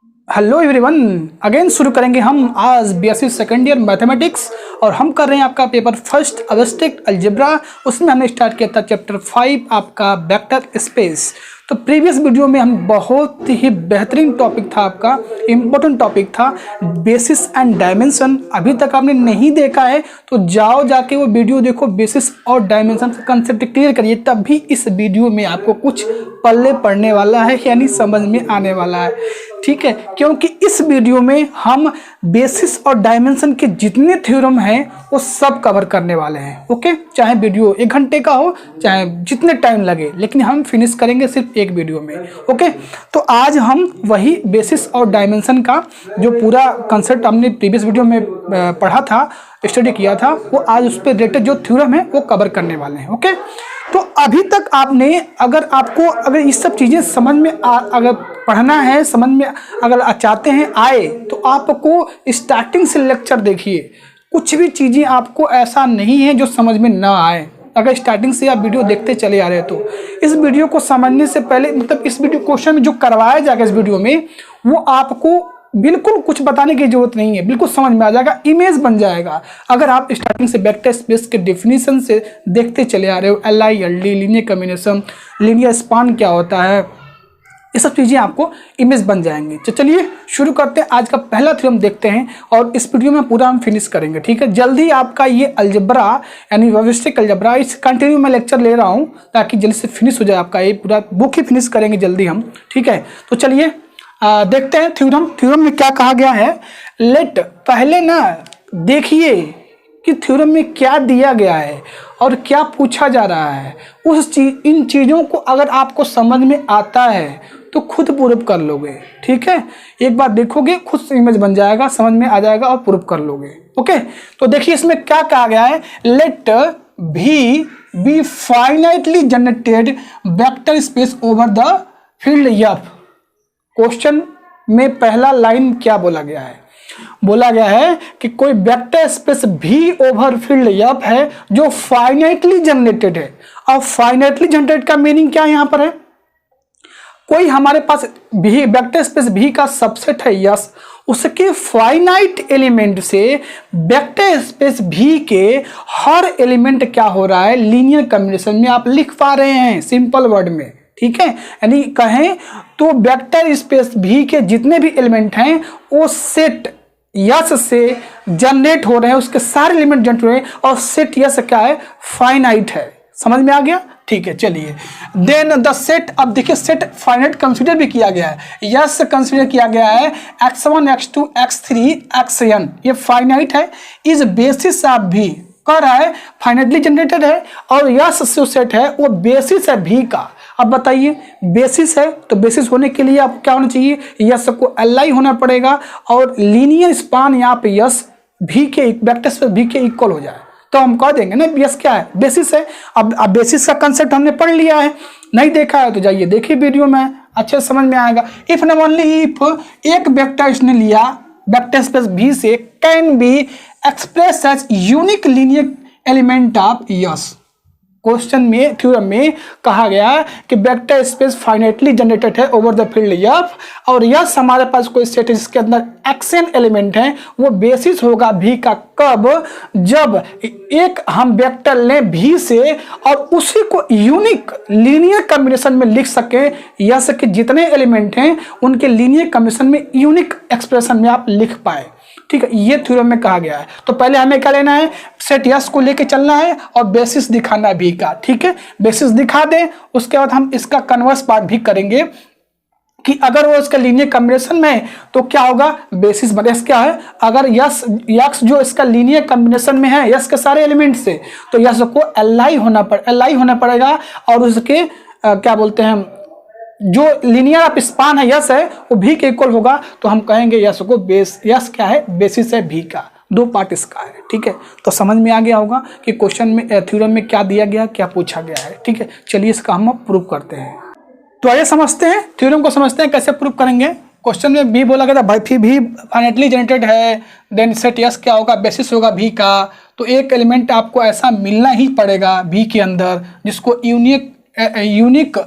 Hello everyone, again शुरू करेंगे हम आज बीएससी सेकेंड ईयर मैथमेटिक्स और हम कर रहे हैं आपका पेपर फर्स्ट अब्स्ट्रैक्ट अलजेब्रा। उसमें हमने स्टार्ट किया था चैप्टर 5 आपका वेक्टर स्पेस। तो प्रीवियस वीडियो में हम बहुत ही बेहतरीन टॉपिक था, आपका इम्पोर्टेंट टॉपिक था बेसिस एंड डायमेंशन। अभी तक आपने नहीं देखा है तो जाओ जाके वो वीडियो देखो, बेसिस और डायमेंशन का कंसेप्ट क्लियर करिए, तब भी इस वीडियो में आपको कुछ पल्ले पड़ने वाला है, यानी समझ में आने वाला है। ठीक है, क्योंकि इस वीडियो में हम बेसिस और डायमेंशन के जितने थ्योरम हैं वो सब कवर करने वाले हैं। ओके, चाहे वीडियो 1 घंटे का हो, चाहे जितने टाइम लगे, लेकिन हम फिनिश करेंगे सिर्फ एक वीडियो में। ओके, तो आज हम वही बेसिस और डायमेंशन का जो पूरा कंसेप्ट हमने प्रीवियस वीडियो में पढ़ा था, स्टडी किया था, वो आज उस पर रिलेटेड जो थ्योरम है वो कवर करने वाले हैं। ओके, तो अभी तक आपने अगर ये सब चीज़ें समझ में अगर पढ़ना है, समझ में अगर चाहते हैं आए, तो आपको स्टार्टिंग से लेक्चर देखिए। कुछ भी चीज़ें आपको ऐसा नहीं है जो समझ में ना आए। अगर स्टार्टिंग से आप वीडियो देखते चले आ रहे हैं तो इस वीडियो को समझने से पहले, मतलब इस वीडियो क्वेश्चन में जो करवाया जाएगा इस वीडियो में, वो आपको बिल्कुल कुछ बताने की जरूरत नहीं है, बिल्कुल समझ में आ जाएगा, इमेज बन जाएगा। अगर आप स्टार्टिंग से वेक्टर स्पेस के डेफिनेशन से देखते चले आ रहे हो, LI LD, linear combination, linear span क्या होता है, ये सब चीज़ें आपको इमेज बन जाएंगी। तो चलिए शुरू करते हैं। आज का पहला थ्योरम देखते हैं और इस वीडियो में पूरा हम फिनिश करेंगे। ठीक है, जल्दी आपका ये अलजेब्रा यानी व्यवस्थिक अलजेब्रा, इस कंटिन्यू में लेक्चर ले रहा हूँ ताकि जल्दी से फिनिश हो जाए आपका ये पूरा बुक ही फिनिश करेंगे जल्दी हम। ठीक है, तो चलिए देखते हैं थ्योरम में क्या कहा गया है। लेट, पहले ना देखिए कि थ्योरम में क्या दिया गया है और क्या पूछा जा रहा है। इन चीज़ों को अगर आपको समझ में आता है तो खुद प्रूफ कर लोगे। ठीक है, एक बार देखोगे खुद इमेज बन जाएगा, समझ में आ जाएगा और प्रूफ कर लोगे। ओके, तो देखिए इसमें क्या कहा गया है। Let V be finitely generated vector space over the field F. Question में पहला लाइन क्या बोला गया है? बोला गया है कि कोई वेक्टर स्पेस भी ओवर फील्ड एफ है जो फाइनाइटली जनरेटेड है। और फाइनाइटली जनरेटेड का मीनिंग क्या यहाँ पर है? कोई हमारे पास भी वेक्टर स्पेस भी का सबसेट है, यस, उसके फाइनाइट एलिमेंट से वेक्टर स्पेस भी के हर एलिमेंट क्या हो रहा है, लीनियर कॉम्बिनेशन में आप लिख पा रहे हैं सिंपल वर्ड में। ठीक है, यानी कहें तो वेक्टर स्पेस भी के जितने भी एलिमेंट हैं वो सेट यस से जनरेट हो रहे हैं, उसके सारे एलिमेंट जनरेट हो रहे हैं और सेट यस क्या है, फाइनाइट है। समझ में आ गया? ठीक है, चलिए देन द सेट। अब देखिए सेट फाइनाइट कंसीडर भी किया गया है, यस कंसीडर किया गया है, x1 x2 x3 xn, ये फाइनाइट है, इस बेसिस ऑफ भी कर रहा है, फाइनाइटली जनरेटेड है और यस जो सेट है वो बेसिस है भी का। अब बताइए बेसिस है तो बेसिस होने के लिए आपको क्या होना चाहिए, यस को LI होना पड़ेगा और लीनियर स्पान यहाँ पे यस भी के वेक्टर स्पेस भी के इक्वल हो जाए तो हम कह देंगे ना यस क्या है, बेसिस है। अब बेसिस का कंसेप्ट हमने पढ़ लिया है, नहीं देखा है तो जाइए देखिए वीडियो में, अच्छे समझ में आएगा। इफ न ओनली इफ एक वेक्टर इसने लिया वेक्टर स्पेस भी से can be express as unique linear element of S. Question में थ्योरम में कहा गया कि वेक्टर स्पेस फाइनाइटली जनरेटेड है ओवर द फील्ड एफ और यस हमारे पास कोई सेट है जिसके अंदर एक्सन एलिमेंट है, वो बेसिस होगा भी का। कब? जब एक हम वेक्टर लें भी से और उसी को यूनिक लीनियर कॉम्बिनेशन में लिख सके, यस के जितने एलिमेंट हैं उनके लीनियर कॉम्बिनेशन में यूनिक एक्सप्रेशन में आप लिख पाए। ठीक है, ये थ्योरम में कहा गया है। तो पहले हमें क्या लेना है, सेट यस को लेके चलना है और बेसिस दिखाना भी का। ठीक है, बेसिस दिखा दें, उसके बाद हम इसका कन्वर्स पार्ट भी करेंगे कि अगर वो इसका लीनियर कॉम्बिनेशन में है तो क्या होगा, बेसिस बने क्या है। अगर यस यक्स जो इसका लीनियर कॉम्बिनेशन में है यस के सारे एलिमेंट से, तो यस को LI होना पड़ेगा और उसके क्या बोलते हैं जो लीनियर ऑफ स्पान है यस है वो भी के इक्वल होगा, तो हम कहेंगे यस को बेस यस क्या है, बेसिस है भी का। दो पार्ट इसका है। ठीक है, तो समझ में आ गया होगा कि क्वेश्चन में थ्योरम में क्या दिया गया, क्या पूछा गया है। ठीक है, चलिए इसका हम प्रूव करते हैं। तो आइए समझते हैं थ्योरम को, समझते हैं कैसे प्रूव करेंगे। क्वेश्चन में भी बोला गया था भाई भी फाइनाइटली जनरेटेड है, देन सेट यस क्या होगा, बेसिस होगा भी का। तो एक एलिमेंट आपको ऐसा मिलना ही पड़ेगा भी के अंदर जिसको यूनिक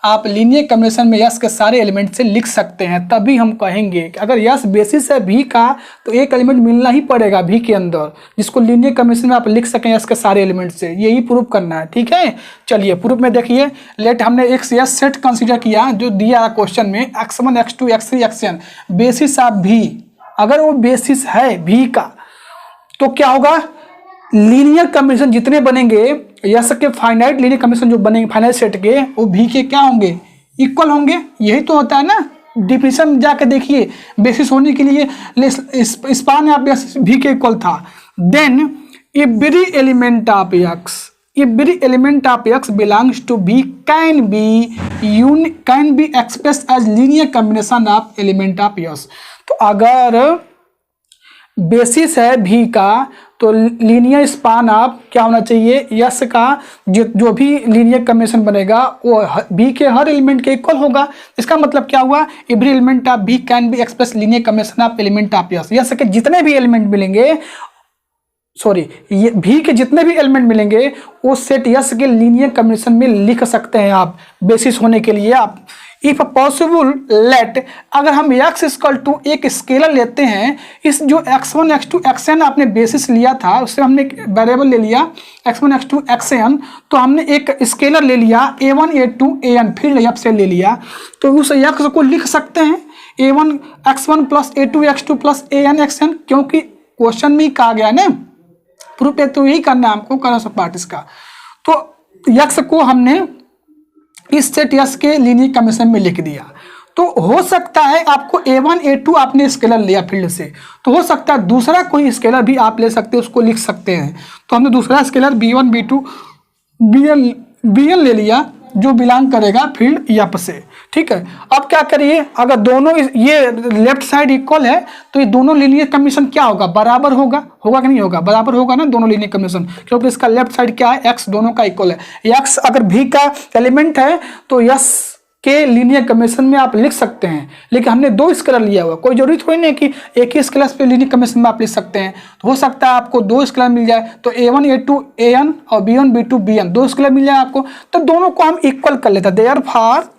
आप लीनियर कॉम्बिनेशन में यस के सारे एलिमेंट से लिख सकते हैं, तभी हम कहेंगे कि अगर यस बेसिस है भी का तो एक एलिमेंट मिलना ही पड़ेगा भी के अंदर, जिसको लीनियर कॉम्बिनेशन में आप लिख सकें यस के सारे एलिमेंट से। यही प्रूफ करना है, ठीक है। चलिए प्रूफ में देखिए, लेट हमने एक यस सेट कंसिडर किया जो दिया क्वेश्चन में x1 x2 x3 xn basis of भी। अगर वो बेसिस है भी का तो क्या होगा, लीनियर कॉम्बिनेशन जितने बनेंगे यस के फाइनाइट लीनियर कॉम्बिनेशन जो बनेंगे फाइनाइट सेट के, वो भी के क्या होंगे, इक्वल होंगे। यही तो होता है ना, डिफिनेशन में जाकर देखिए, बेसिस होने के लिए स्पान या बेसिस भी के इक्वल था। Then every element of x belongs to V can be expressed as linear combination of element of S. तो अगर बेसिस है भी का तो लीनियर स्पान ऑफ क्या होना चाहिए, यस का जो भी लीनियर कॉम्बिनेशन बनेगा वो भी के हर एलिमेंट के इक्वल होगा। इसका मतलब क्या हुआ, एवरी एलिमेंट ऑफ भी can be express linear combination of element of yes. Yes के जितने भी एलिमेंट मिलेंगे, सॉरी ये भी के जितने भी एलिमेंट मिलेंगे वो सेट यस के लीनियर कॉम्बिनेशन में लिख सकते हैं आप, बेसिस होने के लिए आप। इफ पॉसिबल लेट, अगर हम x इक्वल टू एक स्केलर लेते हैं, इस जो x1 x2 xn आपने बेसिस लिया था उससे हमने एक वेरिएबल ले लिया x1 x2 xn, तो हमने एक स्केलर ले लिया a1 a2 an, फिर यहाँ से ले लिया, तो उस x को लिख सकते हैं a1 x1 plus a2 x2 plus an xn, क्योंकि क्वेश्चन में ही कहा गया ना, प्रूफ है तो यही करना है हमको, करना सब पार्ट इसका। तो x को हमने इस सेट यस के लीनियर कॉम्बिनेशन में लिख दिया। तो हो सकता है आपको a1 a2 आपने स्केलर लिया फील्ड से, तो हो सकता है दूसरा कोई स्केलर भी आप ले सकते हैं, उसको लिख सकते हैं। तो हमने दूसरा स्केलर b1 b2 bn ले लिया जो बिलोंग करेगा फील्ड यप से, ठीक है। अब क्या करिए, अगर दोनों ये लेफ्ट साइड इक्वल है तो ये दोनों लीनियर कॉम्बिनेशन क्या होगा, बराबर होगा कि नहीं होगा, बराबर होगा ना दोनों लीनियर कॉम्बिनेशन, क्योंकि इसका लेफ्ट साइड क्या है, x दोनों का इक्वल है। x अगर भी का एलिमेंट है तो यस के लीनियर कॉम्बिनेशन में आप लिख सकते हैं, लेकिन हमने दो स्केलर लिया हुआ, कोई जरूरी थोड़ी नहीं कि एक ही स्केलर पे लीनियर कॉम्बिनेशन में आप लिख सकते हैं। तो हो सकता है आपको दो स्केलर मिल जाए, तो a1 a2 an और b1 b2 bn दो स्केलर मिल जाए आपको, तो दोनों को हम इक्वल कर लेते हैं। देयरफॉर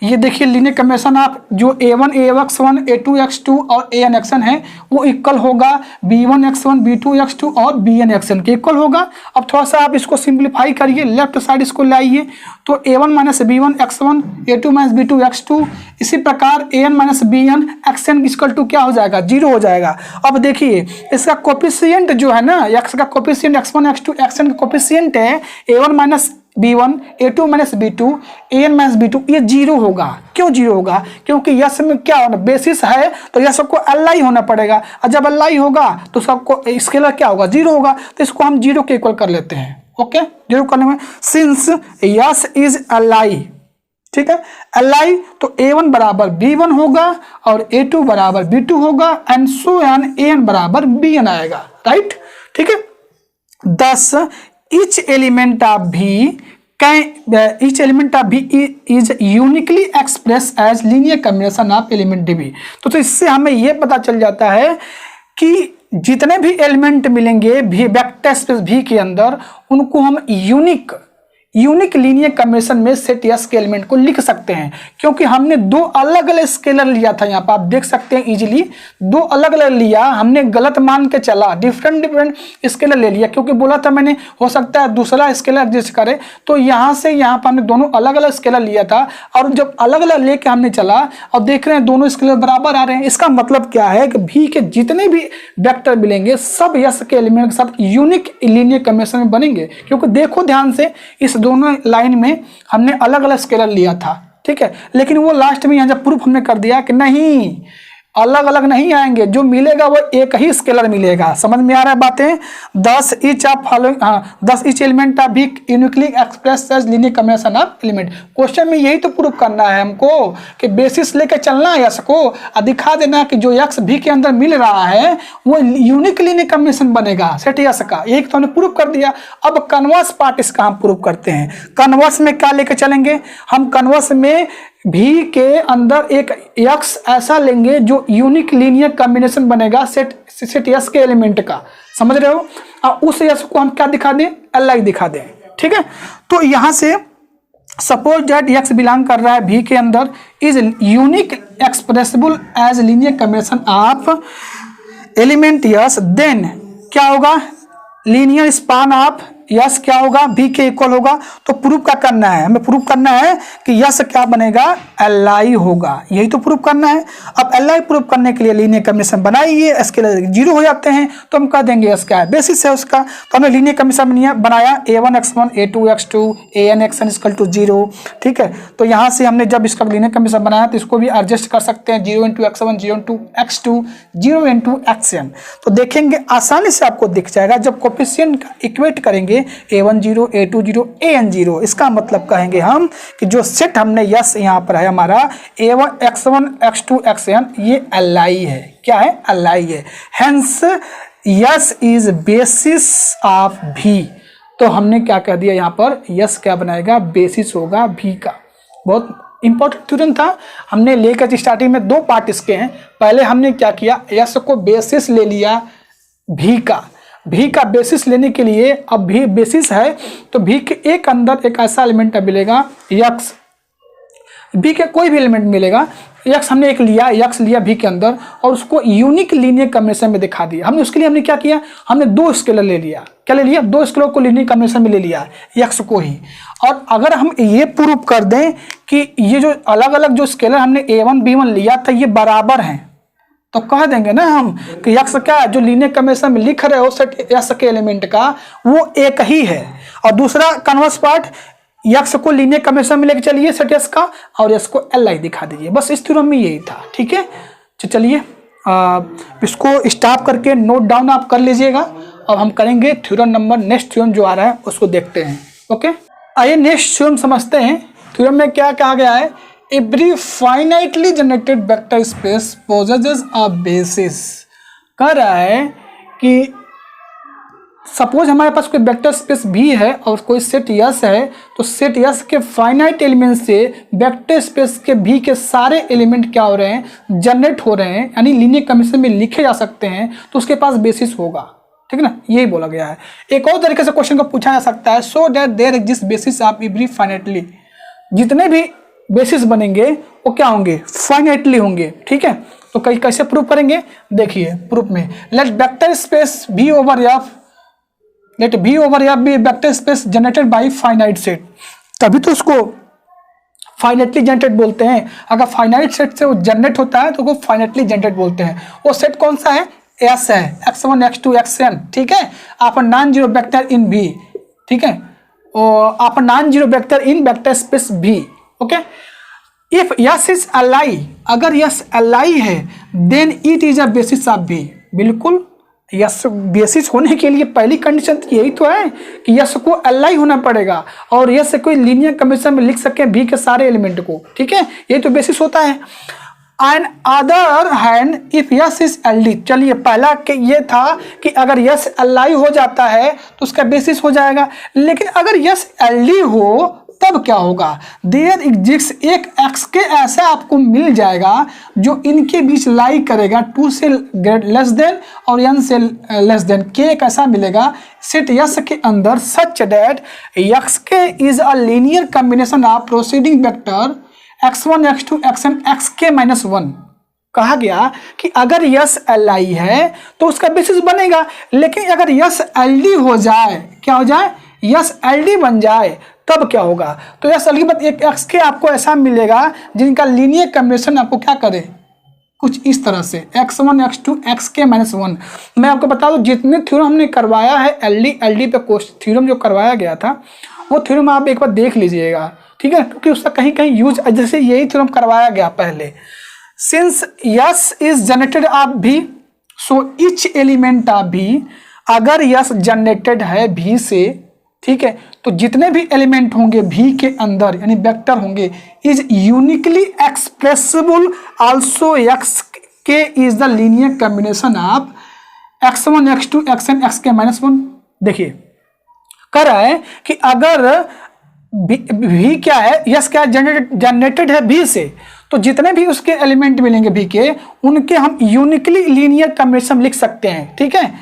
ये देखिए लीनियर कॉम्बिनेशन आप जो a1 ax1 a2 x2 और an xn है वो इक्वल होगा b1 x1 b2 x2 और bn xn के इक्वल होगा। अब थोड़ा सा आप इसको सिंप्लीफाई करिए, लेफ्ट साइड इसको लाइए, तो a1 minus b1 x1 a2 minus b2 x2, इसी प्रकार an minus bn xn equal to क्या हो जाएगा, 0 हो जाएगा। अब देखिए इसका कोफिशिएंट जो है ना, x का कोफिशिएंट x1 x2 xn का कोफिशिएंट है a1 minus b1 a2 minus b2 an minus b2, ये 0 होगा। क्यों 0 होगा, क्योंकि यस में क्या होना, बेसिस है तो यह सबको एल होना पड़ेगा, और जब एल होगा तो सबको स्केलर क्या होगा, 0 होगा। तो इसको हम 0 के इक्वल कर लेते हैं। ओके, 0 करने में सिंस यस इज एल, ठीक है, एल तो a1 बराबर b1 होगा और a2 बराबर b2 होगा एंड सो एन an बराबर bn आएगा, राइट, ठीक है। 10 each element of B is uniquely expressed as linear combination of element DB। तो इससे हमें ये पता चल जाता है कि जितने भी एलिमेंट मिलेंगे भी वेक्टर स्पेस V के अंदर, उनको हम यूनिक लीनियर कॉम्बिनेशन में सेट यस के एलिमेंट को लिख सकते हैं, क्योंकि हमने दो अलग अलग स्केलर लिया था। यहाँ पर आप देख सकते हैं इजीली दो अलग अलग लिया, हमने गलत मान के चला, डिफरेंट स्केलर ले लिया, क्योंकि बोला था मैंने हो सकता है दूसरा स्केलर एग्जिस्ट करे, तो यहाँ से यहाँ पर हमने दोनों अलग अलग स्केलर लिया था, और जब अलग अलग लेके हमने चला और देख रहे हैं दोनों स्केलर बराबर आ रहे हैं। इसका मतलब क्या है कि भी के जितने भी वेक्टर मिलेंगे सब यस के एलिमेंट के साथ यूनिक लीनियर कॉम्बिनेशन में बनेंगे, क्योंकि देखो ध्यान से इस दोनों लाइन में हमने अलग अलग स्केलर लिया था, ठीक है, लेकिन वो लास्ट में यहाँ जब प्रूफ हमने कर दिया कि नहीं अलग अलग नहीं आएंगे, जो मिलेगा वो एक ही स्केलर मिलेगा। समझ में आ रहा है बातें। 10 each of following 10 each element of V uniquely express as linear combination of element. Question में यही तो प्रूफ करना है हमको कि बेसिस लेके चलना है यस को और दिखा देना कि जो यक्स भी के अंदर मिल रहा है वो यूनिक लीनियर कॉम्बिनेशन बनेगा सेट यस का। यही तो हमने प्रूफ कर दिया। अब कन्वर्स पार्ट इसका हम प्रूफ करते हैं। कन्वर्स में क्या लेके चलेंगे हम, कन्वर्स में भी के अंदर एक यक्स ऐसा लेंगे जो यूनिक लीनियर कॉम्बिनेशन बनेगा सेट यस के एलिमेंट का, समझ रहे हो। और उस यस को हम क्या दिखा दें, एल दिखा दें, ठीक है। तो यहां से सपोज दैट एक्स बिलोंग कर रहा है भी के अंदर, is unique expressible as linear combination of element S, then क्या होगा, लीनियर स्पान ऑफ यस क्या होगा, बी के इक्वल होगा। तो प्रूफ क्या करना है, हमें प्रूफ करना है कि यस क्या बनेगा, एल आई होगा, यही तो प्रूफ करना है। अब एल आई प्रूफ करने के लिए लीनियर कॉम्बिनेशन बनाइए, स्केलर जीरो हो जाते हैं तो हम कह देंगे यस क्या है, बेसिस है उसका। तो हमने लीनियर कॉम्बिनेशन बनाया a1x1 a2x2 an(x(n) = 0, ठीक है। तो यहाँ से हमने जब इसका लीनियर कॉम्बिनेशन बनाया तो इसको भी एडजस्ट कर सकते हैं, 0 × x1 0 × x2 0 × xn। तो देखेंगे आसानी से आपको दिख जाएगा जब कोफिशिएंट का इक्वेट करेंगे a1 0 a2 0 an 0, इसका मतलब कहेंगे हम कि जो सेट हमने यस यहाँ पर है हमारा a1 x1 x2 xn, ये li है, क्या है, li है। Hence yes is basis of भी। तो हमने क्या कह दिया यहाँ पर, यस क्या बनाएगा, बेसिस होगा भी का। बहुत इंपॉर्टेंट थ्योरम था, हमने लेकर स्टार्टिंग में दो पार्ट इसके हैं। पहले हमने क्या किया, यस को बेसिस ले लिया भी का, भी का बेसिस लेने के लिए, अब भी बेसिस है तो भी के एक अंदर एक ऐसा एलिमेंट मिलेगा यक्स, भी के कोई भी एलिमेंट मिलेगा, यक्स हमने एक लिया, यक्स लिया भी के अंदर और उसको यूनिक लीनियर कॉम्बिनेशन में दिखा दिया। हमने उसके लिए हमने क्या किया, हमने दो स्केलर ले लिया, क्या ले लिया, दो स्केलर को लीनियर कॉम्बिनेशन में ले लिया यक्स को ही। और अगर हम ये प्रूव कर दें कि ये जो अलग अलग जो स्केलर हमने a1 b1 लिया था ये बराबर हैं, तो कह देंगे ना हम कि यक्स क्या जो लीनियर कॉम्बिनेशन में लिख रहे हो सेट यक्स के एलिमेंट का वो एक ही है। और दूसरा कन्वर्स पार्ट, यक्स को लीनियर कॉम्बिनेशन में लेके चलिए सेट यस का और यस को एल आई दिखा दीजिए, बस इस थ्योरम में यही था, ठीक है। तो चलिए इसको स्टॉप करके नोट डाउन आप कर लीजिएगा। अब हम करेंगे थ्योरम नंबर, नेक्स्ट थ्योरम जो आ रहा है उसको देखते हैं, ओके। आइए नेक्स्ट थ्योरम समझते हैं। थ्योरम में क्या कहा गया है, every finitely generated vector space possesses a basis. कह रहा है कि सपोज हमारे पास कोई वेक्टर स्पेस भी है और कोई सेट यस है, तो सेट यस के फाइनाइट एलिमेंट से वेक्टर स्पेस के भी के सारे एलिमेंट क्या हो रहे हैं, जनरेट हो रहे हैं, यानी लीनियर कॉम्बिनेशन में लिखे जा सकते हैं, तो उसके पास बेसिस होगा, ठीक है ना, यही बोला गया है। एक और तरीके से क्वेश्चन को पूछा जा सकता है, so that there exist basis of every finitely, जितने भी बेसिस बनेंगे वो क्या होंगे, फाइनाइटली होंगे, ठीक है। तो कई कैसे प्रूफ करेंगे, देखिए प्रूफ में, let vector space V over F, let V over F V vector space generated by finite set, तभी तो उसको फाइनाइटली जनरेटेड बोलते हैं। अगर फाइनाइट सेट से वो जनरेट होता है तो वो फाइनाइटली जनरेट बोलते हैं। वो सेट कौन सा है, एस है, x1 x2 xn, ठीक है। आप नॉन जीरो वेक्टर इन भी, ठीक है, और आप non zero vector in vector space V, okay. If S is li, अगर यस li है then it is a basis of V. बिल्कुल, यस बेसिस होने के लिए पहली कंडीशन यही तो है कि यस को li होना पड़ेगा और यस कोई लीनियर कॉम्बिनेशन में लिख सके भी के सारे एलिमेंट को, ठीक है, ये तो बेसिस होता है। And other hand if S is LD, चलिए पहला के ये था कि अगर यस li हो जाता है तो उसका बेसिस हो जाएगा, लेकिन अगर यस LD हो तब क्या होगा, देयर एग्जिस्ट एक x के ऐसा आपको मिल जाएगा जो इनके बीच लाई करेगा 2 से लेस देन और n से लेस देन, के एक ऐसा मिलेगा सेट यस के अंदर सच दैट x के is a linear combination of proceeding vector x1 x2 xn xk-1। कहा गया कि अगर यस li है तो उसका बेसिस बनेगा, लेकिन अगर यस LD हो जाए, क्या हो जाए, यस LD बन जाए तब क्या होगा, तो यस LD बात एक x के आपको ऐसा मिलेगा जिनका लीनियर कॉम्बिनेशन आपको क्या करे, कुछ इस तरह से x1 x2 xk-1। मैं आपको बता दूं जितने थ्योरम हमने करवाया है LD पे थ्योरम जो करवाया गया था वो थ्योरम आप एक बार देख लीजिएगा, ठीक है, क्योंकि उसका कहीं कहीं यूज, जैसे यही थ्योरम करवाया गया पहले, since yes is generated of भी सो ईच एलिमेंट ऑफ भी, अगर यस जनरेटेड है भी से, ठीक है, तो जितने भी एलिमेंट होंगे भी के अंदर यानी वेक्टर होंगे is uniquely expressible also X के is the linear combination of x1 x2 xn xk-1। देखिए कह रहा है कि अगर भी क्या है, यस क्या जनरेटेड है भी से, तो जितने भी उसके एलिमेंट मिलेंगे भी के उनके हम यूनिकली लीनियर कॉम्बिनेशन लिख सकते हैं, ठीक है।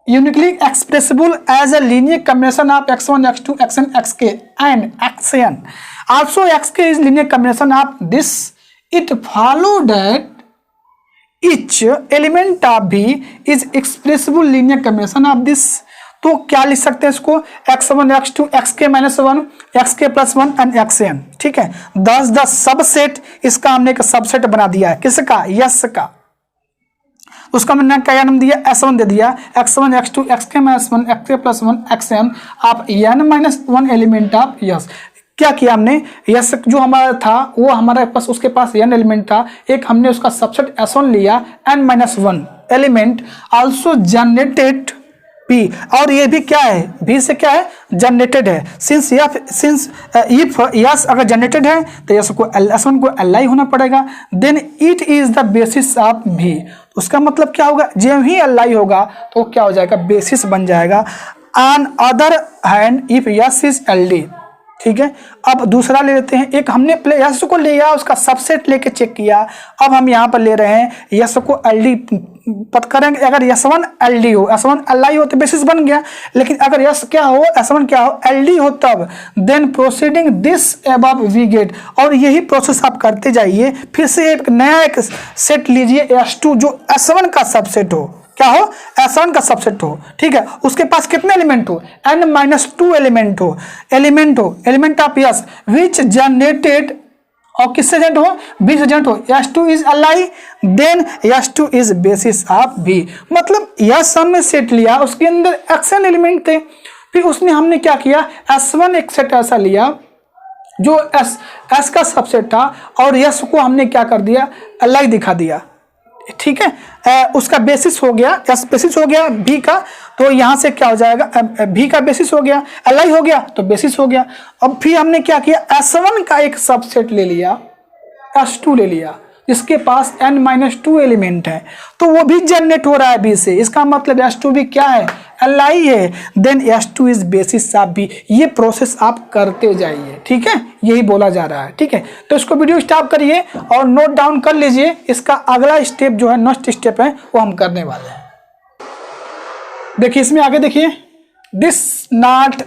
uniquely expressible as a linear combination of x1, x2, xn, xk and xn. Also xk is linear combination of this. It follow that each element of V is expressible linear combination of this. तो क्या लिख सकते हैं इसको, x1, x2, xk minus 1, xk plus 1 and xn. ठीक है, 10 subset, इसका हमने एक सबसेट बना दिया है, किसका, यस का. उसका मैंने क्या नाम दिया, S1 दे दिया, x1, x2, xk minus 1, xk plus 1, xn. आप n minus 1 element of yes. क्या किया हमने, यस जो हमारा था वो हमारे पास, उसके पास n एलिमेंट था, एक हमने उसका सबसेट S1 लिया, n minus 1 element also generated P. और ये भी क्या है, V से क्या है, जनरेटेड है. सिंस इफ यस अगर जनरेटेड है तो यस को S1 को Li होना पड़ेगा. Then it is the basis of V. उसका मतलब क्या होगा, जब ही Li होगा तो क्या हो जाएगा, बेसिस बन जाएगा. On other hand if S is LD. ठीक है, अब दूसरा ले लेते हैं. एक हमने यस को लिया, उसका सबसेट लेके चेक किया. अब हम यहाँ पर ले रहे हैं यस को LD पता करेंगे. अगर S1 LD हो, S1 Li हो तो बेसिस बन गया. लेकिन अगर यस क्या हो, S1 क्या हो, LD हो, तब then proceeding this above we get. और यही प्रोसेस आप करते जाइए. फिर से एक नया एक सेट लीजिए S2 जो S1 का सबसेट हो. क्या हो, S1 का सबसेट हो. ठीक है, उसके पास कितने एलिमेंट हो, n माइनस 2 एलिमेंट हो, element of S which generated. और किससे जनरेट हो, V से जनरेट हो. S2 is Li, then S2 is basis of V. मतलब यस हमने सेट लिया, उसके अंदर xn एलिमेंट थे. फिर उसने हमने क्या किया, S1 एक सेट ऐसा लिया जो S का सबसेट था, और यस को हमने क्या कर दिया, Li दिखा दिया. ठीक है, उसका बेसिस हो गया, एस बेसिस हो गया V का. तो यहां से क्या हो जाएगा, V का बेसिस हो गया, Li हो गया तो बेसिस हो गया. अब फिर हमने क्या किया, S1 का एक सबसेट ले लिया, S2 ले लिया, जिसके पास n माइनस 2 एलिमेंट है, तो वो भी जनरेट हो रहा है V से. इसका मतलब S2 भी क्या है, Li है. Then S2 is basis of V. ये प्रोसेस आप करते जाइए. ठीक है, यही बोला जा रहा है. ठीक है, तो इसको वीडियो स्टॉप करिए और नोट डाउन कर लीजिए. इसका अगला स्टेप जो है, नेक्स्ट स्टेप है, वो हम करने वाले हैं. देखिए इसमें आगे देखिए, this not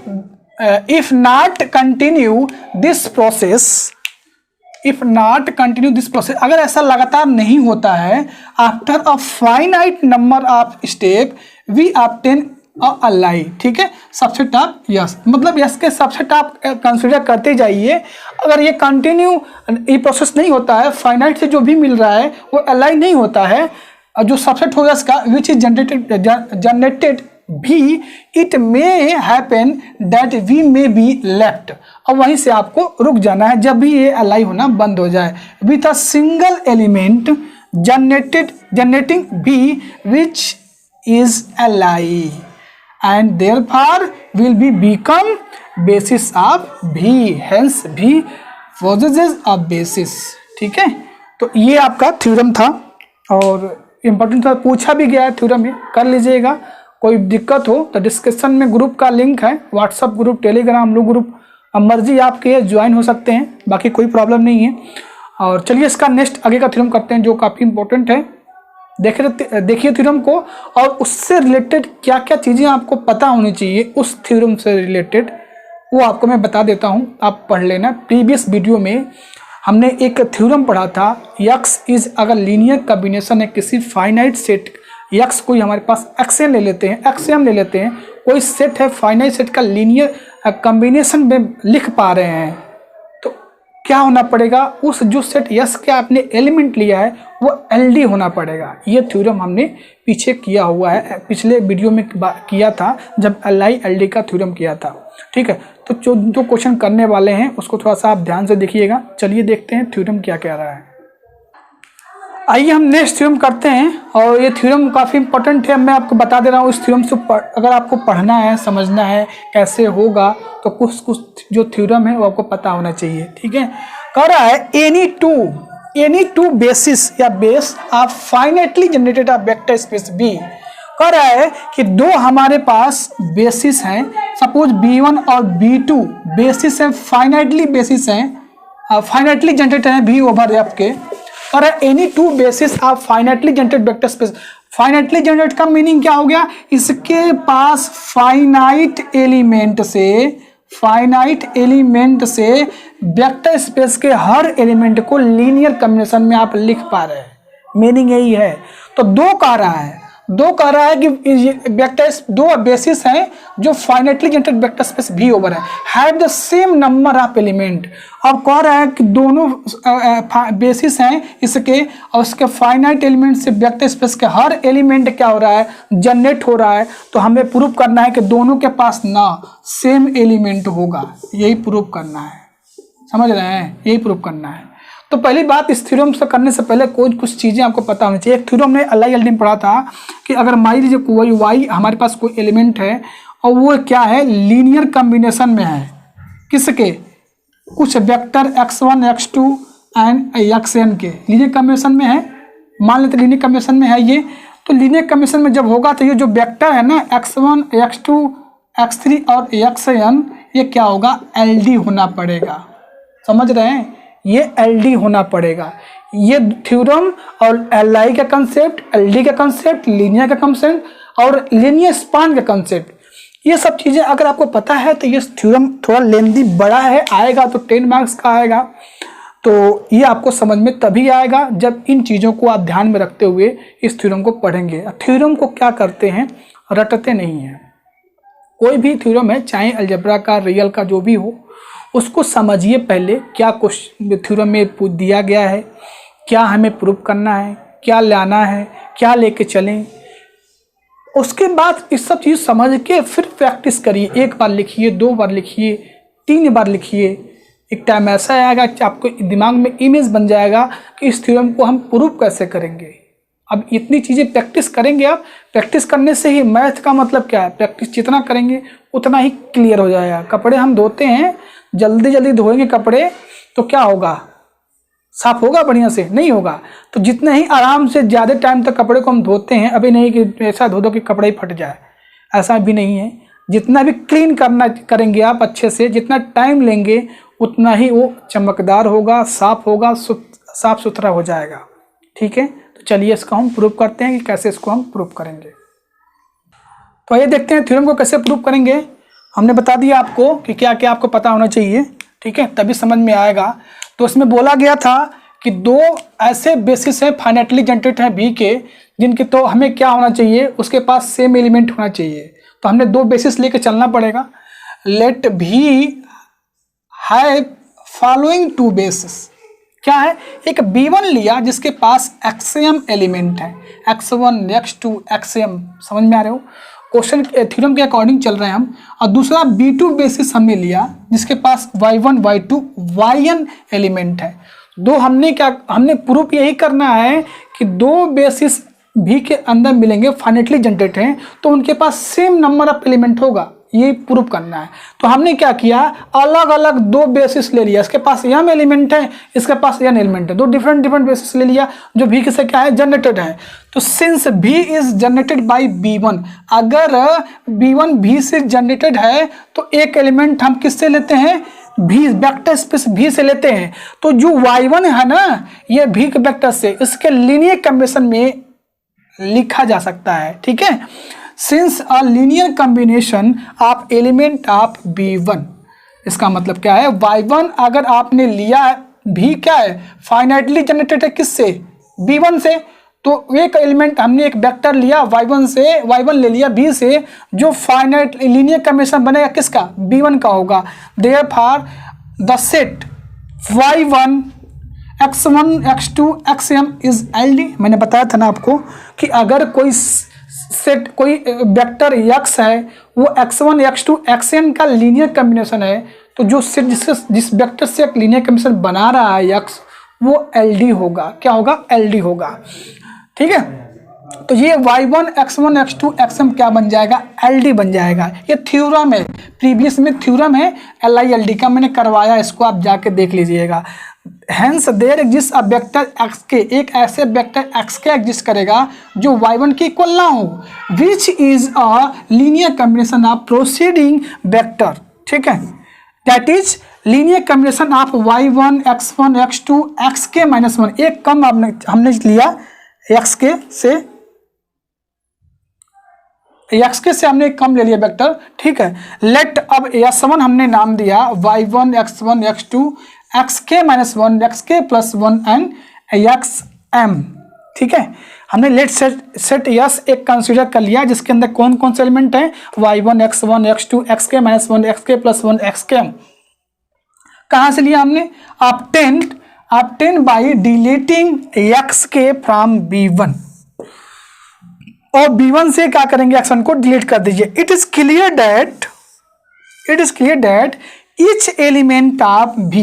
if not continue this process, if not continue this process, अगर ऐसा लगातार नहीं होता है, after a finite number of step we obtain a Li. ठीक है, सबसेट ऑफ यस, मतलब यस के सबसेट आप कंसिडर करते जाइए. अगर ये कंटिन्यू ये प्रोसेस नहीं होता है, फाइनाइट से जो भी मिल रहा है वो Li नहीं होता है, जो सबसेट होगा इसका which is generated V, it may happen that we may be left. और वहीं से आपको रुक जाना है जब भी ये Li होना बंद हो जाए. With a single element generating V which is Li and therefore will be become basis of V. hence V possesses a basis. ठीक है, तो ये आपका थ्योरम था और इम्पोर्टेंट था, पूछा भी गया है थ्योरम में, कर लीजिएगा. कोई दिक्कत हो तो डिस्क्रिप्शन में ग्रुप का लिंक है, व्हाट्सअप ग्रुप, टेलीग्राम ग्रुप, मर्जी आपके ज्वाइन हो सकते हैं, बाकी कोई प्रॉब्लम नहीं है. और चलिए इसका नेक्स्ट आगे का थ्योरम करते हैं जो काफ़ी इंपॉर्टेंट है. देखिए थ्योरम को, और उससे रिलेटेड क्या क्या चीज़ें आपको पता होनी चाहिए उस थ्योरम से रिलेटेड, वो आपको मैं बता देता हूँ, आप पढ़ लेना. प्रीवियस वीडियो में हमने एक थ्योरम पढ़ा था, यक्स इज अगर लीनियर कॉम्बिनेशन है किसी फाइनाइट सेट, यक्स कोई हमारे पास एक्सएन ले लेते हैं, एक्सएम ले लेते हैं, कोई सेट है फाइनाइट सेट का लीनियर कॉम्बिनेशन में लिख पा रहे हैं, तो क्या होना पड़ेगा, उस जो सेट यस के आपने एलिमेंट लिया है वो LD होना पड़ेगा. ये थ्योरम हमने पीछे किया हुआ है, पिछले वीडियो में किया था जब Li LD का थ्योरम किया था. ठीक है, तो जो क्वेश्चन करने वाले हैं उसको थोड़ा सा आप ध्यान से देखिएगा. चलिए देखते हैं थ्योरम क्या कह रहा है. आइए हम नेक्स्ट थ्योरम करते हैं, और ये थ्योरम काफ़ी इंपॉर्टेंट है. मैं आपको बता दे रहा हूँ, इस थ्योरम से अगर आपको पढ़ना है, समझना है कैसे होगा, तो कुछ जो थ्योरम है वो आपको पता होना चाहिए. ठीक है, कह रहा है एनी टू बेसिस या base of finitely generated of vector space B. कह रहा है कि दो हमारे पास बेसिस हैं, सपोज B1 और B2 बेसिस हैं, फाइनाइटली बेसिस हैं, फाइनाइटली जनरेटेड हैं V ओवर F के. और any two basis of finitely generated vector space, finitely generate का मीनिंग क्या हो गया, इसके पास फाइनाइट एलिमेंट से वेक्टर स्पेस के हर एलिमेंट को लीनियर कॉम्बिनेशन में आप लिख पा रहे हैं, मीनिंग यही है। तो दो कह रहा है कि वेक्टर दो बेसिस हैं जो फाइनाइटली जनरेटेड वेक्टर स्पेस भी over have the same number of element. अब कह रहा है कि दोनों बेसिस हैं इसके और उसके फाइनाइट एलिमेंट से वेक्टर स्पेस के हर एलिमेंट क्या हो रहा है, जनरेट हो रहा है। तो हमें प्रूव करना है कि दोनों के पास ना सेम एलिमेंट होगा, यही प्रूव करना है, समझ रहे हैं, यही प्रूव करना है। तो पहली बात, इस थ्योरम से करने से पहले कुछ चीज़ें आपको पता होनी चाहिए। एक थ्योरम ने LILD में पढ़ा था कि अगर मान लीजिए कोई y हमारे पास कोई एलिमेंट है और वो क्या है, लीनियर कॉम्बिनेशन में है, किसके, कुछ vector x1 x2 and xn के लीनियर कॉम्बिनेशन में है। मान लेते लीनियर कॉम्बिनेशन में है ये, तो लीनियर कॉम्बिनेशन में जब होगा तो ये जो वेक्टर है ना x1 x2 x3 और xn, ये क्या होगा, LD होना पड़ेगा, समझ रहे हैं, ये LD होना पड़ेगा। ये थ्योरम और LI का कंसेप्ट, LD का कंसेप्ट, लीनियर का कंसेप्ट और लीनियर स्पान का कंसेप्ट, ये सब चीज़ें अगर आपको पता है तो ये थ्योरम थोड़ा लेंदी बड़ा है, आएगा तो 10 मार्क्स का आएगा। तो ये आपको समझ में तभी आएगा जब इन चीज़ों को आप ध्यान में रखते हुए इस थ्योरम को पढ़ेंगे। थ्योरम को क्या करते हैं, रटते नहीं हैं। कोई भी थ्योरम है, चाहे अलजेब्रा का, रियल का, जो भी हो, उसको समझिए पहले, क्या क्वेश्चन थ्योरम में दिया गया है, क्या हमें प्रूव करना है, क्या लाना है, क्या लेके चलें। उसके बाद इस सब चीज़ समझ के फिर प्रैक्टिस करिए। एक बार लिखिए, 2 बार लिखिए, 3 बार लिखिए। एक टाइम ऐसा आएगा कि आपको दिमाग में इमेज बन जाएगा कि इस थ्योरम को हम प्रूव कैसे करेंगे। अब इतनी चीज़ें प्रैक्टिस करेंगे आप, प्रैक्टिस करने से ही, मैथ का मतलब क्या है, प्रैक्टिस जितना करेंगे उतना ही क्लियर हो जाएगा। कपड़े हम धोते हैं, जल्दी धोएंगे कपड़े तो क्या होगा, साफ होगा, बढ़िया से नहीं होगा। तो जितने ही आराम से ज़्यादा टाइम तक कपड़े को हम धोते हैं, अभी नहीं कि ऐसा धो दो कि कपड़े ही फट जाए, ऐसा भी नहीं है। जितना भी क्लीन करेंगे आप अच्छे से, जितना टाइम लेंगे उतना ही वो चमकदार होगा, साफ होगा, साफ सुथरा हो जाएगा। ठीक है, तो चलिए इसको हम प्रूव करते हैं कि कैसे इसको हम प्रूव करेंगे। तो ये देखते हैं थ्योरम को कैसे प्रूव करेंगे। हमने बता दिया आपको कि क्या क्या आपको पता होना चाहिए, ठीक है, तभी समझ में आएगा। तो उसमें बोला गया था कि 2 ऐसे बेसिस हैं फाइनाइटली जनरेटेड हैं V के, जिनके तो हमें क्या होना चाहिए, उसके पास सेम एलिमेंट होना चाहिए। तो हमने 2 बेसिस लेके चलना पड़ेगा। Let V have following 2 basis. क्या है, एक B1 लिया जिसके पास XM एलिमेंट है, x1 x2 XM, समझ में आ रहे हो, क्वेश्चन थ्योरम के अकॉर्डिंग चल रहे हैं हम। और दूसरा B2 बेसिस हमने लिया जिसके पास y1 y2 yn एलिमेंट है। हमने प्रूफ यही करना है कि 2 बेसिस V के अंदर मिलेंगे, फाइनाइटली जनरेटेड हैं, तो उनके पास सेम नंबर ऑफ एलिमेंट होगा, ये प्रूव करना है। तो हमने क्या किया, अलग अलग 2 बेसिस ले लिया। इसके पास m एलिमेंट है, इसके पास n एलिमेंट है, 2 डिफरेंट बेसिस ले लिया जो V से क्या है, जनरेटेड है। तो since V is generated bye B1, अगर B1 V से जनरेटेड है तो एक एलिमेंट हम किससे लेते हैं, V वेक्टर स्पेस V से लेते हैं। तो जो y1 है ना, ये V के वेक्टर से इसके लीनियर कॉम्बिनेशन में लिखा जा सकता है। ठीक है, since a linear combination of element of B1, इसका मतलब क्या है, y1 अगर आपने लिया है, V क्या है, फाइनाइटली जनरेटेड है किससे, B1 से। तो एक एलिमेंट हमने एक वेक्टर लिया y1 से, y1 ले लिया V से, जो फाइनाइट लीनियर कॉम्बिनेशन बनेगा किसका, B1 का होगा। Therefore the set y1 x1 x2 xm is LD। मैंने बताया था ना आपको कि अगर कोई सेट, कोई वेक्टर x है, वो x1 x2 xn का लीनियर कॉम्बिनेशन है, तो जो सेट जिस वेक्टर से एक लीनियर कॉम्बिनेशन बना रहा है x, वो LD होगा। क्या होगा, LD होगा। ठीक है, तो ये y1 x1 x2 xm क्या बन जाएगा, LD बन जाएगा। ये थ्योरम है, प्रीवियस में थ्योरम है LILD का, मैंने करवाया, इसको आप जाके देख लीजिएगा। Hence there exist a vector x के, एक ऐसे वेक्टर x के एग्जिस्ट करेगा जो y1 के इक्वल ना हो, which is a linear combination of proceeding vector. ठीक है, that is linear combination of y1 x1 x2 xk-1। एक कम हमने लिया x के से, एक्स से हमने कम ले लिया वेक्टर, ठीक है। लेट अब S1 हमने नाम दिया y1 x1 x2 xk minus 1 xk plus 1 and xm, ठीक है। हमने लेट सेट यस एक कंसीडर कर लिया जिसके अंदर कौन कौन से एलिमेंट हैं, y1 x1 x2 xk minus 1 xk plus 1 xkm। कहाँ से लिया हमने, obtained by deleting xk from b1, और b1 से क्या करेंगे, x1 को डिलीट कर दीजिए। It is clear that each element of b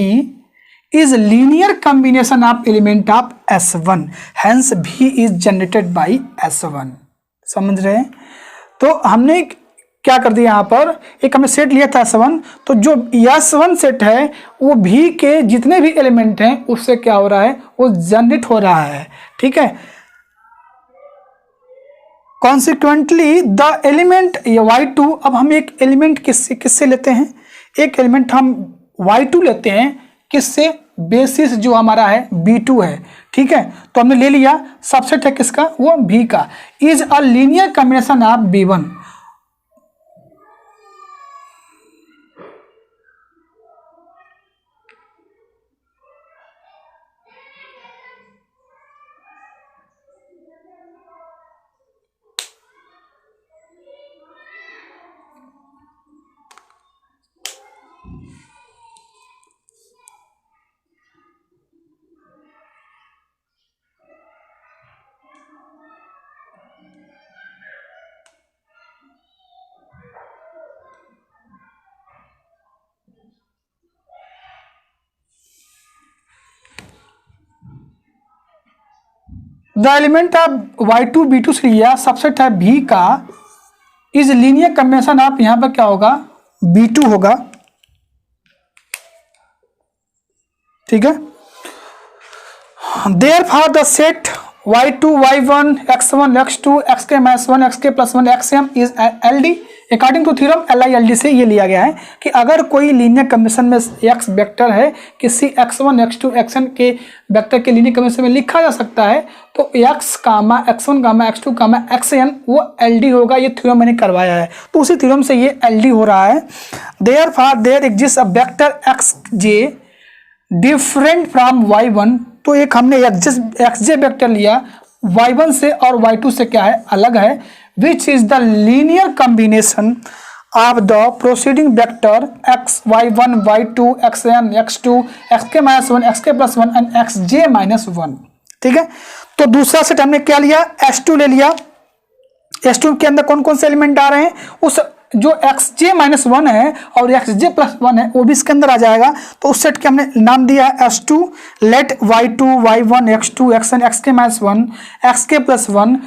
is linear combination of element of S1, hence B is generated by S1। समझ रहे हैं? तो हमने क्या कर दिया यहाँ पर, एक हमने सेट लिया था S1, तो जो S1 सेट है वो B के जितने भी एलिमेंट हैं उससे क्या हो रहा है, वो जनरेट हो रहा है, ठीक है। कॉन्सिक्वेंटली द एलिमेंट y2, अब हम एक एलिमेंट किससे लेते हैं, एक एलिमेंट हम y2 लेते हैं, किससे, बेसिस जो हमारा है b2 है, ठीक है। तो हमने ले लिया, सबसेट है किसका, वो b का, is a linear combination of b1। The element of y2 b2 से लिया, सबसेट है b का, इज लीनियर कॉम्बिनेशन ऑफ, यहां पर क्या होगा, b2 होगा, ठीक है। Therefore the set y2 y1 x1 x2 xk minus 1 xk plus 1 xm is LD। According to theorem LILD से ये लिया गया है कि अगर कोई लीनियर कॉम्बिनेशन में x वेक्टर है किसी x1 x2 xn के वेक्टर के लीनियर कॉम्बिनेशन में लिखा जा सकता है, तो x कामा x1 कामा x2 कामा xn वो LD होगा। ये थ्योरम मैंने करवाया है, तो उसी थ्योरम से ये LD हो रहा है। Therefore there exist a vector xj different from y1, तो एक हमने xj वेक्टर लिया y1 से और y2 से क्या है, अलग है, विच is the linear combination of the proceeding vector x y1 y2 xn x2 xk minus 1 xk plus 1 and xj minus 1, ठीक है। तो दूसरा सेट हमने क्या लिया, S2 ले लिया। S2 के अंदर कौन कौन से एलिमेंट आ रहे हैं, उस जो xj माइनस 1 है और xj प्लस 1 है वो भी इसके अंदर आ जाएगा। तो उस सेट के हमने नाम दिया है S2। Let y2 y1 x2 xn xk minus 1 xk plus 1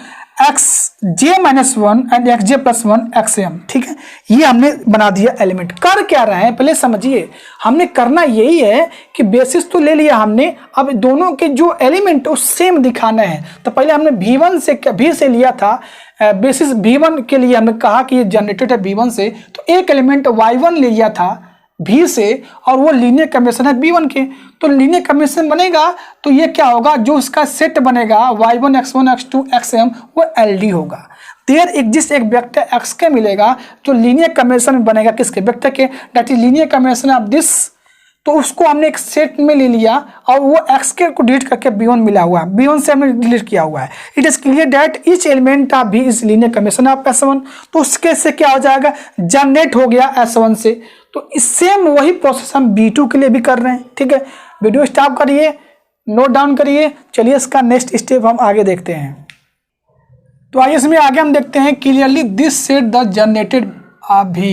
xj minus 1 and xj plus 1 xm, ठीक है। ये हमने बना दिया एलिमेंट। कर क्या रहे हैं पहले समझिए, हमने करना यही है कि बेसिस तो ले लिया हमने, अब दोनों के जो एलिमेंट वो सेम दिखाना है। तो पहले हमने v1 से b से लिया था, बेसिस b1 के लिए हमने कहा कि ये जनरेटेड है b1 से, तो एक एलिमेंट y1 ले लिया था b से और वो लीनियर कॉम्बिनेशन है b1 के, तो लीनियर कॉम्बिनेशन बनेगा तो ये क्या होगा, जो इसका सेट बनेगा y1 x1 x2 xm वो LD होगा। देयर एग्जिस्ट एक वेक्टर x के मिलेगा जो लीनियर कॉम्बिनेशन बनेगा किसके, वेक्टर के, that is linear combination of this. तो उसको हमने एक सेट में ले लिया और वो x के को डिलीट करके b1 मिला हुआ है, b1 से हमने डिलीट किया हुआ है। It is clear that each element of b is linear combination of S1। तो उसके से क्या हो जाएगा, जनरेट हो गया S1 से। तो सेम वही प्रोसेस हम b2 के लिए भी कर रहे हैं, ठीक है। वीडियो स्टॉप करिए, नोट डाउन करिए, चलिए इसका नेक्स्ट स्टेप हम आगे देखते हैं। तो आइए इसमें आगे हम देखते हैं clearly this set the generated V,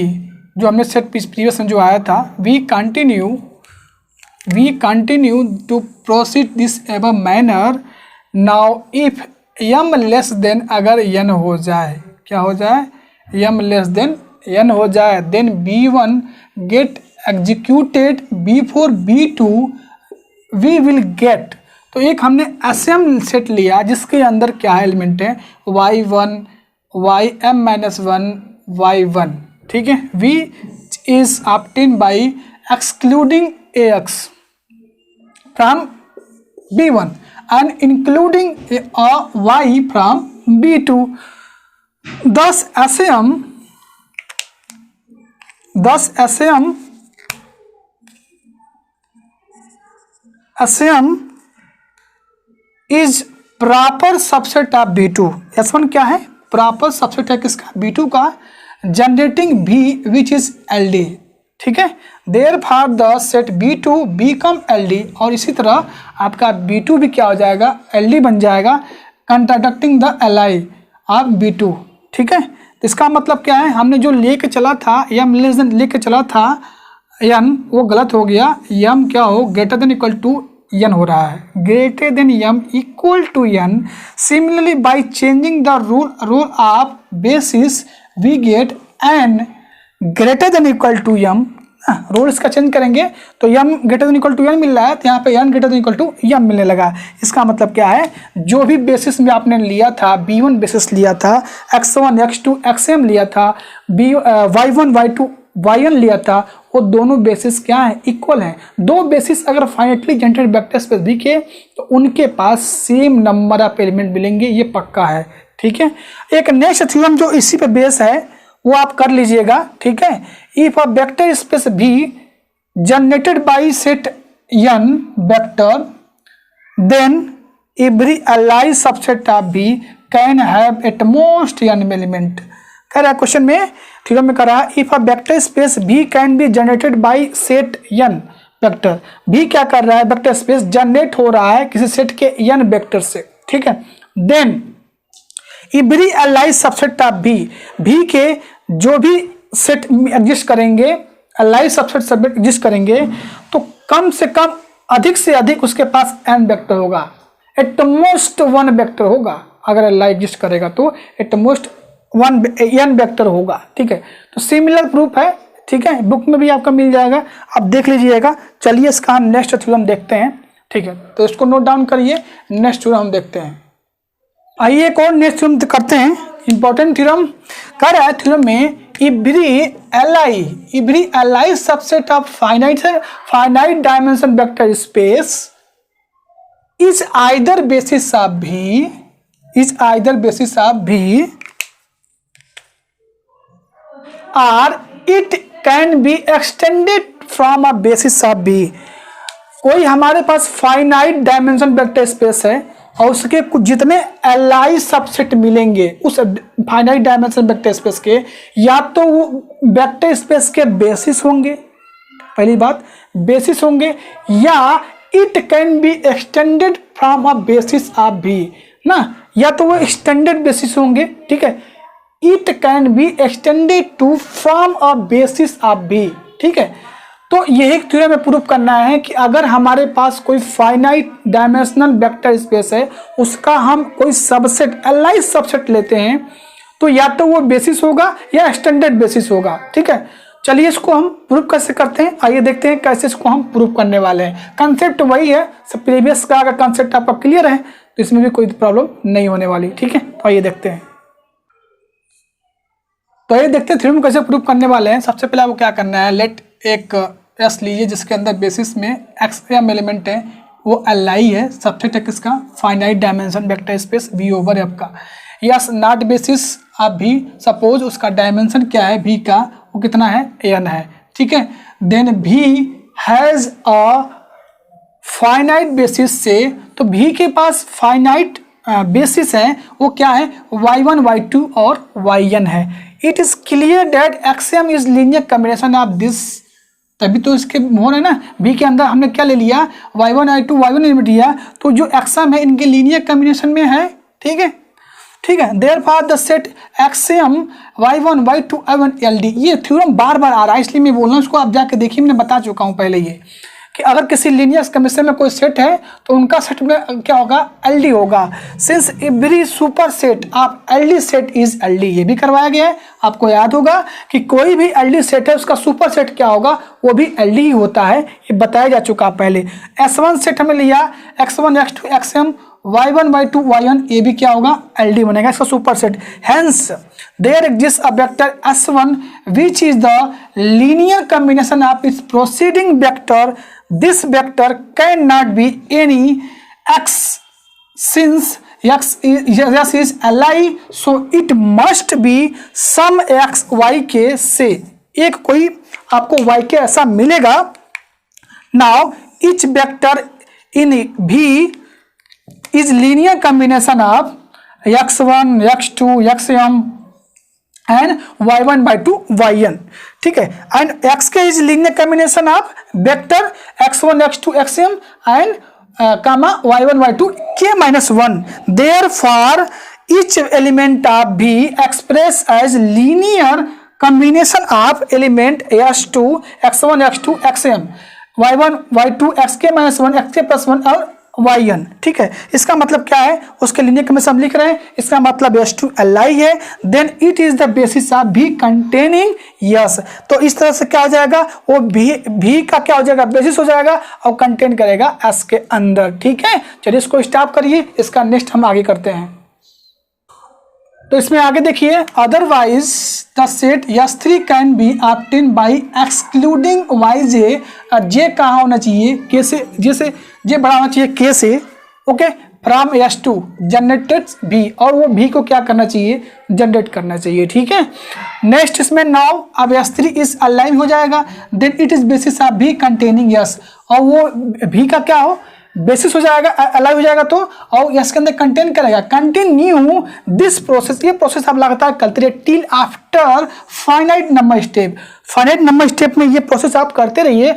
जो हमने सेट प्रीवियस में जो आया था, we continue to proceed this above manner. Now if m less than, अगर n हो जाए, क्या हो जाए, m लेस देन n हो जाए, then b1 get executed before b2 we will get. तो एक हमने SM सेट लिया जिसके अंदर क्या है एलिमेंट है y1 ym माइनस 1 y1, ठीक है। v is obtain by excluding ax from b1 and including a y from b2। Thus ASM is proper subset of B2। S1 क्या है? प्रॉपर सबसेट है किसका? B2 का, generating B which is LD। ठीक है, therefore the set B2 become LD, और इसी तरह आपका B2 भी क्या हो जाएगा? LD बन जाएगा, कंट्राडक्टिंग द LI ऑफ B2। ठीक है, तो इसका मतलब क्या है? हमने जो लेके चला था m लेस देन लेके चला था n, वो गलत हो गया। m क्या हो? Greater than equal to n हो रहा है, greater than m equal to n। Similarly by changing the rule of basis we get n greater than equal to m। Rule इसका चेंज करेंगे तो m greater than equal to n मिल रहा है, तो यहाँ पे n greater than equal to m मिलने लगा। इसका मतलब क्या है? जो भी बेसिस में आपने लिया था, b1 बेसिस लिया था, x1 x2 xm लिया था, y1 y2 yn लिया था, वो दोनों बेसिस क्या है? इक्वल हैं। दो बेसिस अगर फाइनाइटली जनरेटेड वेक्टर स्पेस भी के तो उनके पास सेम नंबर ऑफ एलिमेंट मिलेंगे, ये पक्का है। ठीक है, एक नेक्स्ट थ्योरम जो इसी पे बेस है वो आप कर लीजिएगा। ठीक है, if a vector space V generated by set n vector then every LI subset of B can have at most n element. कह रहा है क्वेश्चन में, थ्योरम में कह रहा है if a vector space B can be generated by set n vector. B क्या कर रहा है? वेक्टर स्पेस जनरेट हो रहा है किसी सेट के n वेक्टर से। ठीक है, then every LI subset of B के जो भी सेट एग्जिस्ट करेंगे, अलाइ सबसेट एग्जिस्ट करेंगे, तो कम से कम अधिक से अधिक उसके पास n वेक्टर होगा, एट मोस्ट 1 वेक्टर होगा। अगर अलाइ एग्जिस्ट करेगा तो एट मोस्ट 1 n वेक्टर होगा। ठीक है, तो सिमिलर प्रूफ है। ठीक है, बुक में भी आपका मिल जाएगा, आप देख लीजिएगा। चलिए इसका हम नेक्स्ट थ्योरम देखते हैं। ठीक है, तो इसको नोट डाउन करिए, नेक्स्ट थ्योरम हम देखते हैं। आइए एक और नेक्स्ट थ्योरम करते हैं, इंपॉर्टेंट थ्योरम। कह रहा है थ्योरम में every LI subset of finite dimension vector space is either basis of B or it can be extended from a basis of B। कोई हमारे पास फाइनाइट डायमेंशन वेक्टर स्पेस है और उसके कुछ जितने अलाइ सबसेट मिलेंगे उस फाइनाइट डायमेंशन वेक्टर स्पेस के, या तो वो वेक्टर स्पेस के बेसिस होंगे, पहली बात बेसिस होंगे, या it can be extended from a basis of B ना, या तो वो एक्सटेंडेड बेसिस होंगे। ठीक है, it can be extended to from a basis of B। ठीक है, तो यही थ्योरम में प्रूफ करना है कि अगर हमारे पास कोई फाइनाइट डायमेंशनल वेक्टर स्पेस है, उसका हम कोई सबसेट अलाइ सबसेट लेते हैं, तो या तो वो बेसिस होगा या एक्सटेंडेड बेसिस होगा। ठीक है, चलिए इसको हम प्रूफ कैसे करते हैं, आइए देखते हैं कैसे इसको हम प्रूफ करने वाले हैं। कंसेप्ट वही है, सब प्रीवियस का अगर कंसेप्ट आपका क्लियर है तो इसमें भी कोई प्रॉब्लम नहीं होने वाली। ठीक है, तो आइए देखते हैं। तो ये देखते हैं थ्योरम कैसे प्रूफ करने वाले हैं। सबसे पहले आपको क्या करना है, लेट एक एस लीजिए जिसके अंदर बेसिस में XM एलिमेंट है, वो अलाइ है, सबसेट है किसका? Finite dimension vector space V over F का। यस नॉट बेसिस आप भी सपोज उसका डायमेंशन क्या है B का, वो कितना है? n है। ठीक है, then V has a finite basis से, तो V के पास फाइनाइट बेसिस है, वो क्या है? y1 y2 और yn है। It is clear that XM is linear combination of this, तभी तो इसके हो रहा है ना। B के अंदर हमने क्या ले लिया? y1 y2 y1 एलिमेंट लिया, तो जो XM है इनके लीनियर कॉम्बिनेशन में है। ठीक है, ठीक है, therefore the set XM y1 y2 y1 LD। ये थ्योरम बार बार आ रहा है इसलिए मैं बोल रहा हूँ, उसको आप जाके देखिए, मैंने बता चुका हूँ पहले ये कि अगर किसी लीनियर कॉम्बिनेशन में कोई सेट है तो उनका सेट में क्या होगा? LD होगा। Since every super set of LD set is LD, ये भी करवाया गया है। आपको याद होगा कि कोई भी LD सेट है उसका सुपर सेट क्या होगा? वो भी LD ही होता है, ये बताया जा चुका पहले। S1 सेट हमें लिया, x1 x2 xm y1 y2 yn, ये भी क्या होगा? LD बनेगा, इसका super set. Hence there exist a vector S1 which is the linear combination of its proceeding vector. This vector cannot be any x since S is li, so it must be some x y के से, एक कोई आपको y के ऐसा मिलेगा। Now each vector in V is linear combination of x1, x2, xm and y1 by2 yn, ठीक है। एंड x के is linear combination of vector x1, x2, xm and comma y1 y2 k minus 1, therefore each element of V expressed as linear combination of element s2, x1, x2, xm, y1 y2 xk minus 1, xk plus 1 और yn, ठीक है। इसका मतलब क्या है, उसके linear combination हम लिख रहे हैं, इसका मतलब s2 li है, then it is the basis of v containing S. तो इस तरह से क्या हो जाएगा, वो v का क्या हो जाएगा, बेसिस हो जाएगा और कंटेन करेगा s के अंदर, ठीक है। चलिए इसको स्टॉप करिए, इसका नेक्स्ट हम आगे करते हैं। तो इसमें आगे देखिए, otherwise the set S3 can be obtain bye excluding yj, जे कहाँ होना चाहिए, के से, जैसे जे बड़ा होना चाहिए के से, okay, from S2 generated V, और वो V को क्या करना चाहिए, जनरेट करना चाहिए, ठीक है। नेक्स्ट इसमें नाउ अब S3 इज अलाइन हो जाएगा, then it is basis of V containing S, और वो V का क्या हो, बेसिस हो जाएगा, अलाइव हो जाएगा, तो और इसके अंदर कंटेन करेगा। कंटिन्यू दिस प्रोसेस, ये प्रोसेस आप लगातार करते रहिए till after finite number step. Finite number step में ये प्रोसेस आप करते रहिए,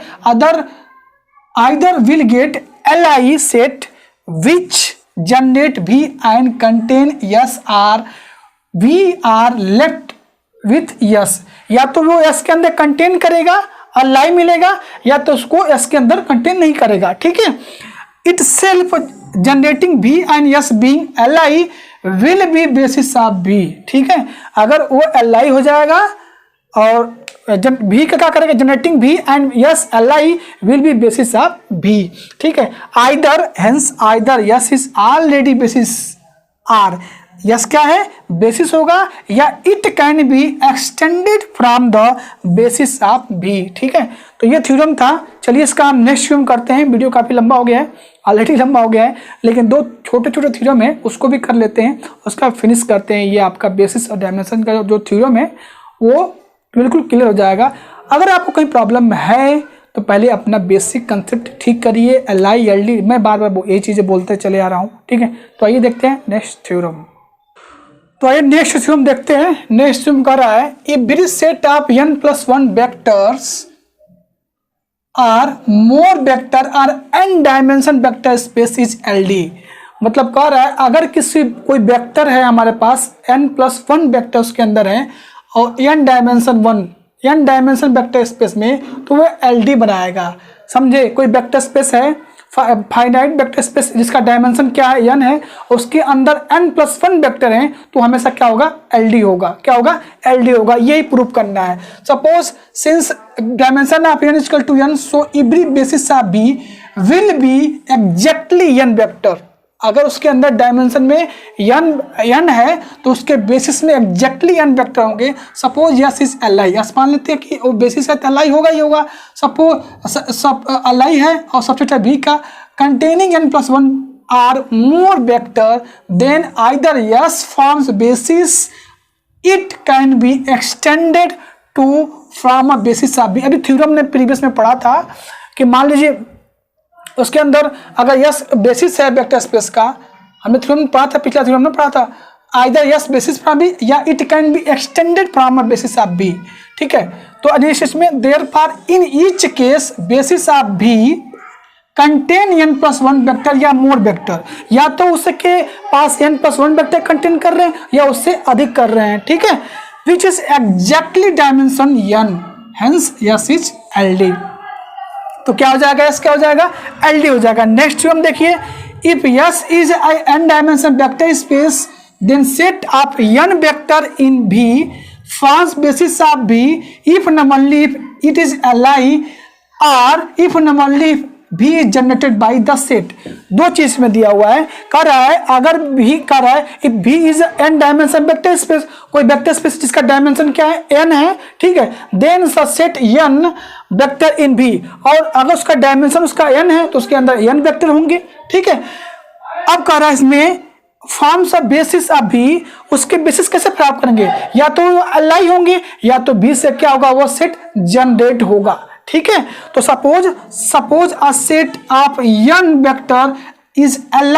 either will get li set which generate v and contain S, are we are left with S, या तो वो s के अंदर कंटेन करेगा और लाई मिलेगा, या तो उसको s के अंदर कंटेन नहीं करेगा, ठीक है। itself generating V and S being li will be basis of V, ठीक है। अगर वो li हो जाएगा और V का क्या करेगा, generating V and yes li will be basis of V, ठीक है। either yes is already basis R, S क्या है, बेसिस होगा, या it can be extended from the basis of B, ठीक है। तो ये थ्योरम था। चलिए इसका हम नेक्स्ट थ्योरम करते हैं। वीडियो काफ़ी लंबा हो गया है, ऑलरेडी लंबा हो गया है, लेकिन दो छोटे छोटे थ्योरम है, उसको भी कर लेते हैं, उसका फिनिश करते हैं। ये आपका बेसिस और डायमेंशन का जो थ्योरम है वो बिल्कुल क्लियर हो जाएगा। अगर आपको कोई प्रॉब्लम है तो पहले अपना बेसिक कंसेप्ट ठीक करिए। li ld, मैं बार बार ये चीज़ें बोलते चले आ रहा हूँ, ठीक है। तो आइए देखते हैं नेक्स्ट थ्योरम। तो आइए नेक्स्ट थ्योरम देखते हैं। नेक्स्ट थ्योरम कह रहा है, a bridge set of n+1 vectors or more vector or n dimension vector space is LD। मतलब कह रहा है अगर कोई वेक्टर है हमारे पास n+1 वेक्टर उसके अंदर है और n डायमेंशन वेक्टर स्पेस में, तो वो LD बनाएगा। समझे, कोई वेक्टर स्पेस है, फाइनाइट वेक्टर स्पेस जिसका डायमेंशन क्या है, n है, उसके अंदर n+1 वेक्टर हैं, तो हमेशा क्या होगा, LD होगा। क्या होगा, LD होगा। यही प्रूफ करना है। Suppose since dimension of n equal to n, so every basis of b will be exactly n vector. अगर उसके अंदर डायमेंशन में n है तो उसके बेसिस में एग्जैक्टली n वेक्टर होंगे। Suppose yes is li, yes मान लेते हैं कि वो बेसिस है तो li होगा ही होगा। सपोज li है और सबसेट है v का, containing n+1 or more vector then either S forms basis, it can be extended to from a basis of b। अभी थ्योरम ने प्रीवियस में पढ़ा था कि मान लीजिए उसके अंदर अगर यस बेसिस है वेक्टर स्पेस का, हमने थ्योरम पढ़ा था, पिछला थ्योरम में पढ़ा था, आइदर यस बेसिस फ्रॉम बी या it can be extended from a basis of B, ठीक है। तो एनालिसिस में therefore in each case basis of बी कंटेन n+1 वेक्टर या मोर वेक्टर, या तो उसके पास n+1 वेक्टर कंटेन कर रहे हैं या उससे अधिक कर रहे हैं, ठीक है, which is exactly dimension n, hence yes is LD। तो क्या हो जाएगा, यस क्या हो जाएगा, LD हो जाएगा। नेक्स्ट थ्योरम देखिए, if S is n dimension vector space then set of n vector in V forms basis of V if and only if it is li, और if and only if V is generated by the set. दो चीज में दिया हुआ है, कह रहा है अगर V कह रहा है if V is n dimension vector space, कोई वेक्टर स्पेस जिसका डायमेंशन क्या है, n है, ठीक है, then the set n vector in V, और अगर उसका डायमेंशन उसका n है तो उसके अंदर n वेक्टर होंगे, ठीक है। अब कह रहा है इसमें forms of basis of B, उसके बेसिस कैसे प्राप्त करेंगे, या तो एल होंगे या तो बी से क्या होगा, वो सेट जनरेट होगा। ठीक है, तो suppose a set of n vector is L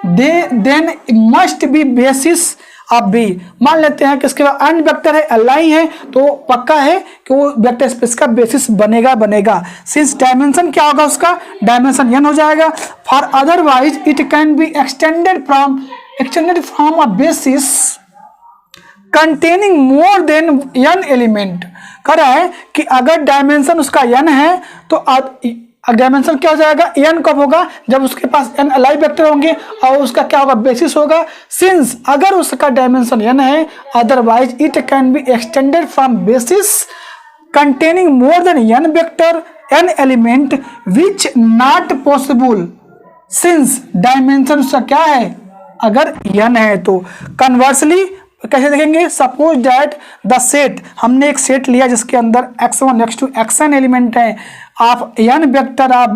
then must be basis of B. मान लेते हैं कि इसके बाद n वेक्टर है, एल है, तो पक्का है कि वो वेक्टर स्पेस का बेसिस बनेगा। सिंस डायमेंशन क्या होगा, उसका डायमेंशन n हो जाएगा। For otherwise it can be extended from a basis containing more than n element. कह रहा है कि अगर डायमेंशन उसका n है तो डायमेंशन क्या हो जाएगा, n कब होगा, जब उसके पास n एलाइ वेक्टर होंगे और उसका क्या होगा, बेसिस होगा। सिंस अगर उसका डायमेंशन n है, otherwise it can be extended from basis containing more than n vector n element which not possible since dimension उसका क्या है, अगर n है तो। कन्वर्सली कैसे देखेंगे, सपोज दैट द सेट, हमने एक सेट लिया जिसके अंदर x1 x2 xn एलिमेंट है, आप n वेक्टर आप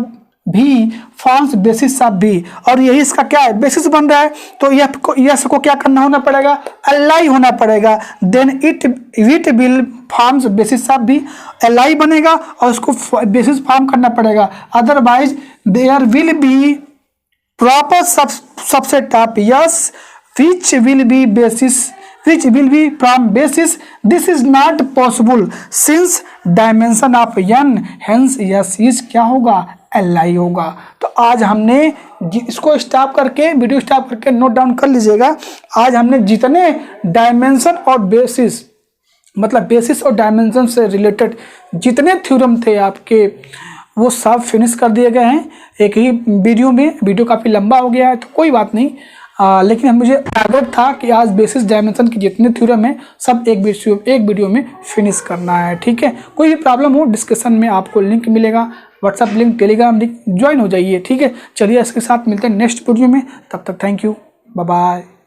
भी फॉर्म्स बेसिस ऑफ बी, और यही इसका क्या है, बेसिस बन रहा है, तो यस को क्या करना होना पड़ेगा, एल होना पड़ेगा। Then it will forms basis of B, L बनेगा और उसको बेसिस फॉर्म करना पड़ेगा। Otherwise there will be proper subset of S which will be from basis. This is not possible since dimension of n, hence yes is क्या होगा, li होगा। तो आज हमने इसको स्टॉप करके, वीडियो स्टॉप करके नोट डाउन कर लीजिएगा। आज हमने जितने डायमेंशन और बेसिस, मतलब बेसिस और डायमेंशन से रिलेटेड जितने थ्योरम थे आपके, वो सब फिनिश कर दिए गए हैं एक ही वीडियो में। वीडियो काफ़ी लंबा हो गया है तो कोई बात नहीं, लेकिन मुझे टारगेट था कि आज बेसिस डायमेंशन के जितने थ्योरम है सब एक वीडियो में फिनिश करना है। ठीक है, कोई भी प्रॉब्लम हो डिस्क्रिप्शन में आपको लिंक मिलेगा, WhatsApp link, Telegram link, join हो जाइए। ठीक है, चलिए इसके साथ मिलते हैं नेक्स्ट वीडियो में, तब तक थैंक यू, बाय बाय।